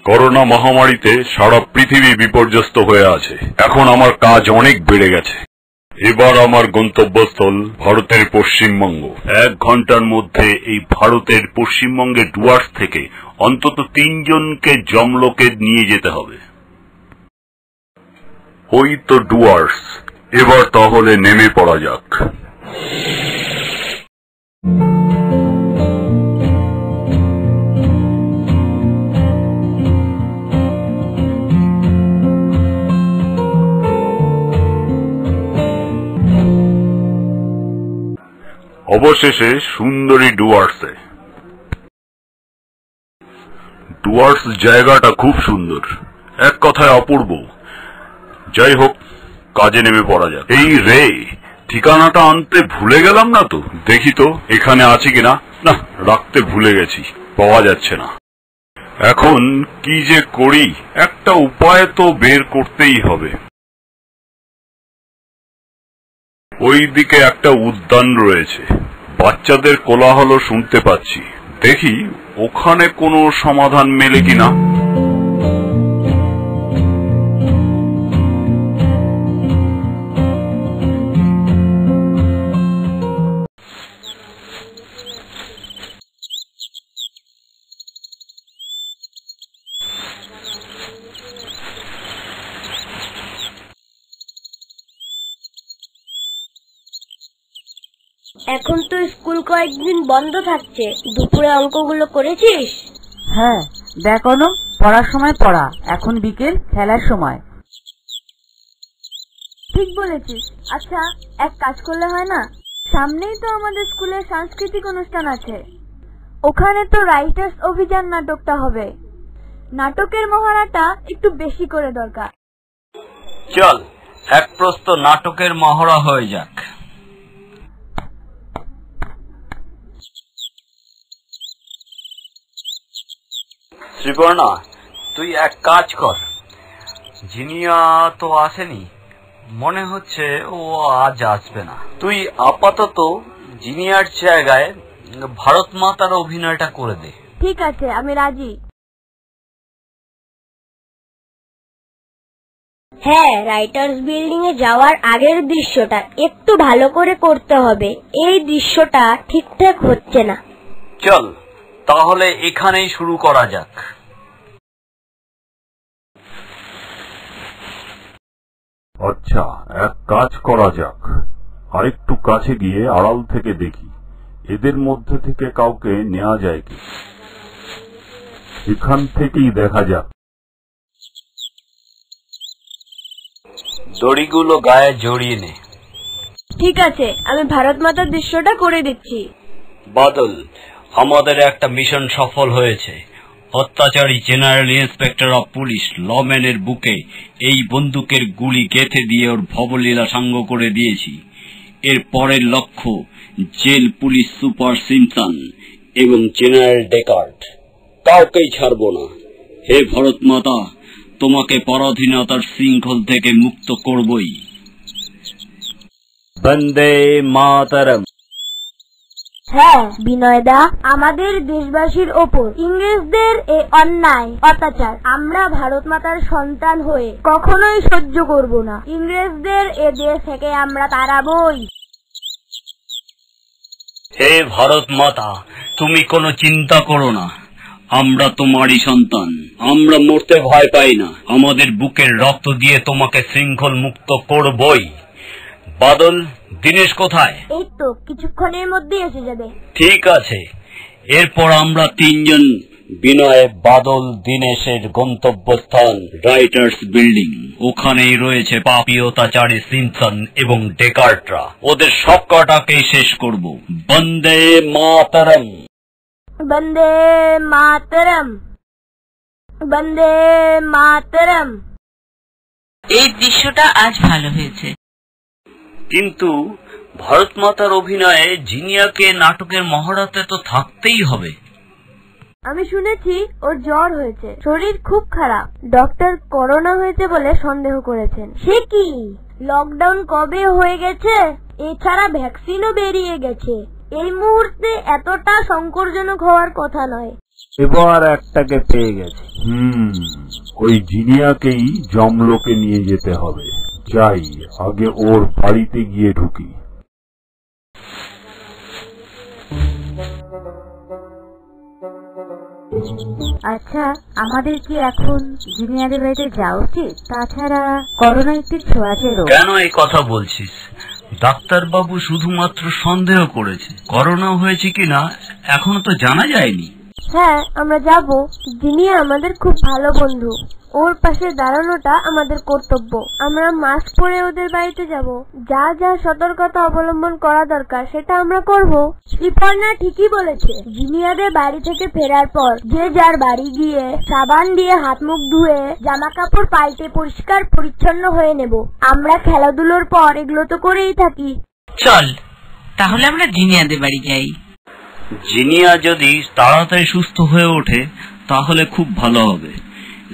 Corona মহামারীতে সারা পৃথিবী বিপর্যস্ত হয়ে আছে। এখন আমার কাজ অনেক বেড়ে গেছে। এবার আমার গন্তব্যস্থল ভারতের পশ্চিমবঙ্গ। 1 ঘন্টার মধ্যে এই ভারতের পশ্চিমবঙ্গের ডুয়ার্স থেকে অন্তত 3 জনকে যমলোকে নিয়ে যেতে হবে। ওই তো ডুয়ার্স। এবার তাহলে নেমে পড়া যাক। অবশেষে সুন্দরী ডুয়ার্সে। ডুয়ার্স জায়গাটা খুব সুন্দর, এক কথায় অপূর্ব। যাই হোক, কাজে নেমে পড়া যাক। এই রে, ঠিকানাটা আনতে ভুলে গেলাম না তো? দেখি তো এখানে আছে কিনা। না, রাখতে ভুলে গেছি, পাওয়া যাচ্ছে না। এখন কি যে করি, একটা উপায় তো বের করতেই হবে। ওই দিকে একটা উদ্যান রয়েছে, বাচ্চাদের কোলাহল শুনতে পাচ্ছি। দেখি ওখানে কোনো সমাধান মেলে কিনা। এখন তো স্কুল কয়েকদিন বন্ধ থাকছে, দুপুরে অঙ্কগুলো করেছিস? হ্যাঁ, দেখ অনু, পড়ার সময় পড়া, এখন বিকেল খেলার সময়। ঠিক বলেছিস। আচ্ছা, এক কাজ করলে হয় না? সামনেই তো আমাদের স্কুলের সাংস্কৃতিক অনুষ্ঠান আছে, ওখানে তো রাইটার্স অভিযান নাটকটা হবে। নাটকের মহড়াটা একটু বেশি করে দরকার। চল, এক প্রস্ত নাটকের মহড়া হয়ে যাক। শ্রীপর্ণা, তুই এক কাজ কর। জিনিয়া তো আসেনি, মনে হচ্ছে ও আজ আসবে না। তুই আপাতত জিনিয়ার জায়গায় ভারত মাতার অভিনয়টা করে দে। ঠিক আছে, আমি রাজি। হ্যাঁ, রাইটার্স বিল্ডিং এ যাওয়ার আগের দৃশ্যটা একটু ভালো করে করতে হবে। এই দৃশ্যটা ঠিকঠাক হচ্ছে না। চল তাহলে এখানেই শুরু করা যাক। আচ্ছা, এক কাজ করা যাক। আরেকটু কাছে গিয়ে আড়াল থেকে দেখি এদের মধ্যে থেকে কাউকে নেওয়া যায় কি। এখান থেকেই দেখা যাক। দড়িগুলো গায়ে জড়িয়ে নে। ঠিক আছে, আমি ভারত মাতার দৃশ্যটা করে দিচ্ছি। বাদল, আমাদের একটা মিশন সফল হয়েছে। অত্যাচারী জেনারেল ইন্সপেক্টর অফ পুলিশ লম্যানের বুকে এই বন্দুকের গুলি গেঁথে দিয়ে ওর ভবলীলা সাঙ্গ করে দিয়েছি। এর পরের লক্ষ্য জেল পুলিশ সুপার সিমসন এবং জেনারেল ডেকার্ট। কাউকেই ছাড়ব না। হে ভারত মাতা, তোমাকে পরাধীনতার শৃঙ্খল থেকে মুক্ত করবই। বন্দে মাতরম। হ্যাঁ বিনয়দা, আমাদের দেশবাসীর ওপর ইংরেজদের এই অন্যায় অত্যাচার আমরা ভারত মাতার সন্তান হয়ে কখনোই সহ্য করব না। ইংরেজদের এ দেশ থেকে আমরা তাড়াবই। হে ভারত মাতা, তুমি কোনো চিন্তা করো না, আমরা তোমারই সন্তান। আমরা মরতে ভয় পাই না। আমাদের বুকের রক্ত দিয়ে তোমাকে শৃঙ্খল মুক্ত করবই। বাদল, দীনেশ কোথায়? এই তো কিছুক্ষণের মধ্যে এসে যাবে। ঠিক আছে, এরপর আমরা 3 জন বিনয়, বাদল, দীনেশের গন্তব্যস্থান রাইটার্স বিল্ডিং। ওখানেই রয়েছে পাপী অত্যাচারী সিমসন এবং ডেকার্টরা। ওদের সব কটাকেই শেষ করব। বন্দে মাতরম। বন্দে মাতরম, বন্দে মাতরম। এই দৃশ্যটা আজ ভালো হয়েছে, কিন্তু ভারত মাতার অভিনয়ে জিনিয়াকে নাটকের মহড়াতে তো থাকতেই হবে। আমি শুনেছি ওর জ্বর হয়েছে, শরীর খুব খারাপ। ডক্টর করোনা হয়েছে বলে সন্দেহ করেছেন। সে কি, লকডাউন কবে হয়ে গেছে, এছাড়া ভ্যাকসিনও বেরিয়ে গেছে। এই মুহূর্তে এতটা সংকটজনক হওয়ার কথা নয়। এবার একটাকে পেয়ে গেছে। ওই জিনিয়াকেই জমলোকে নিয়ে যেতে হবে। যাই, আগে ওর বাড়িতে গিয়ে ঢুকি। আচ্ছা, আমাদের কি এখন জিনিয়াদের বাড়িতে যাওয়া উচিত? তাছাড়া করোনা একটি ছোঁয়াচে রোগ। কেন এই কথা বলছিস? ডাক্তারবাবু শুধুমাত্র সন্দেহ করেছে, করোনা হয়েছে কিনা এখনো তো জানা যায়নি। হ্যাঁ, আমরা যাব। জিনিয়া আমাদের খুব ভালো বন্ধু, ওর পাশে দাঁড়ানোটা আমাদের কর্তব্য। আমরা মাস্ক পরে ওদের বাড়িতে যাব, যা যা সতর্কতা অবলম্বন করা দরকার সেটা আমরা করব। শ্রীপর্ণা ঠিকই বলেছে, জিনিয়াদের বাড়ি থেকে ফেরার পর যে যার বাড়ি গিয়ে সাবান দিয়ে হাত মুখ ধুয়ে জামা কাপড় পাল্টে পরিষ্কার পরিচ্ছন্ন হয়ে নেব। আমরা খেলাধুলোর পর এগুলো তো করেই থাকি। চল তাহলে আমরা জিনিয়াদের বাড়ি যাই। জিনিয়া যদি তাড়াতাড়ি সুস্থ হয়ে ওঠে তাহলে খুব ভালো হবে।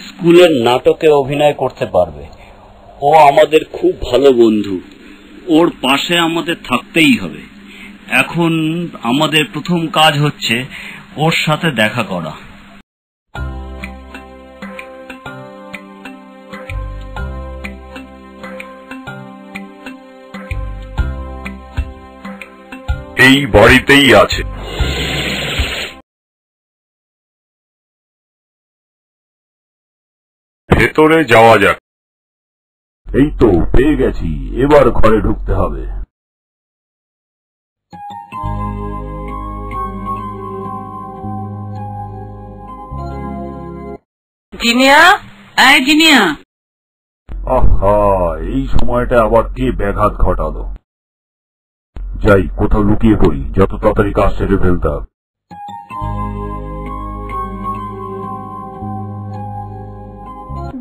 স্কুলের নাটকে অভিনয় করতে পারবে। ও আমাদের খুব ভালো বন্ধু, ওর পাশে আমাদের থাকতেই হবে। এখন আমাদের প্রথম কাজ হচ্ছে ওর সাথে দেখা করা। এই বাড়িতেই আছে। ভেতরে যাওয়া যাক। এই তো পেয়ে গেছি, এবার ঘরে ঢুকতে হবে। জিনিয়া, আয় জিনিয়া। আহা, এই সময়টা আবার কে ব্যাঘাত ঘটালো। যাই, কোথাও লুকিয়ে পড়ি, যত তাড়াতাড়ি কাজ সেরে ফেলতে হবে।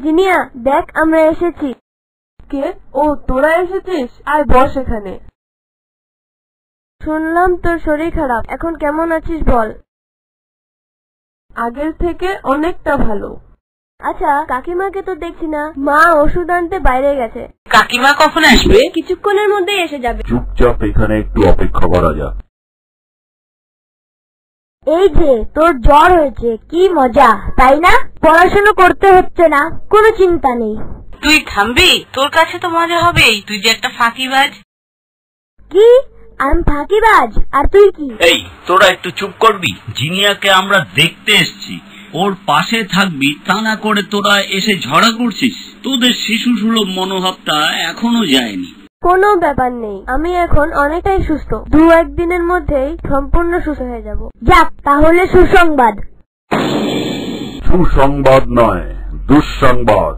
জিনিয়া দেখ, আমরা এসেছি। কে? ও তোরা এসেছিস? আয় বস এখানে। শুনলাম তোর শরীর খারাপ, এখন কেমন আছিস বল? আগের থেকে অনেকটা ভালো। আচ্ছা, কাকিমাকে তো দেখছি না, মা ওষুধ আনতে বাইরে গেছে। কাকিমা কখন আসবে? কিছুক্ষণের মধ্যেই এসে যাবে। চুপচাপ এখানে একটু অপেক্ষা করা যাক। এই যে তোর জ্বর হয়েছে, কি মজা তাই না? পড়াশোনা করতে হচ্ছে না, কোনো চিন্তা নেই। তুই থামবি? তোর কাছে তো মজা হবেই, তুই যে একটা ফাঁকিবাজ। কি? আমি ফাঁকিবাজ? আর তুই কি? এই তোরা একটু চুপ করবি? জিনিয়াকে আমরা দেখতে এসেছি, ওর পাশে থাকবি, তা না করে তোরা এসে ঝগড়া করছিস। তোদের শিশু সুলভ মনোভাবটা এখনো যায়নি। কোনো ব্যাপার নেই, আমি এখন অনেকটাই সুস্থ। 2-1 দিনের মধ্যেই সম্পূর্ণ সুস্থ হয়ে যাব। যাক, তাহলে সুসংবাদ। সুসংবাদ নয়, দুঃসংবাদ।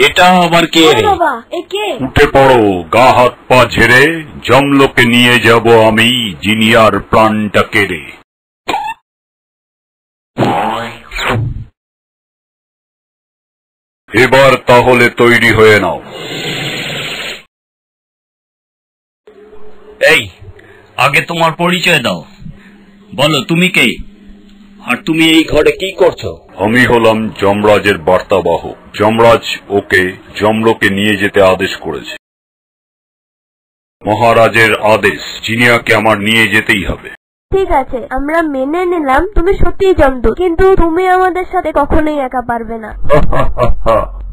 এটা আবার কে রে? বাবা, এ কে? উঠে পড়ো, গা হাত পা ঝেড়ে জমলোকে নিয়ে যাব আমি, জিনিয়ার প্রাণটা কেড়ে। এবার তাহলে তৈরি হয়ে নাও। এই আগে তোমার পরিচয় দাও, বলো তুমি কে, আর তুমি এই ঘরে কি করছো? আমি হলাম যমরাজের বার্তাবাহক। যমরাজ ওকে জমলোকে নিয়ে যেতে আদেশ করেছে। মহারাজের আদেশ, জিনিয়াকে আমার নিয়ে যেতেই হবে। ঠিক আছে, আমরা মেনে নিলাম তুমি সত্যিই জমদু, কিন্তু তুমি আমাদের সাথে কখনোই একা পারবে না।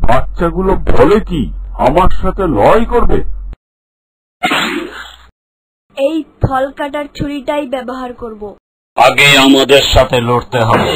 বাচ্চাগুলো বলে কি আমার সাথে লড়াই করবে? এই ফল কাটার ছুরিটাই ব্যবহার করব। আগে আমাদের সাথে লড়তে হবে।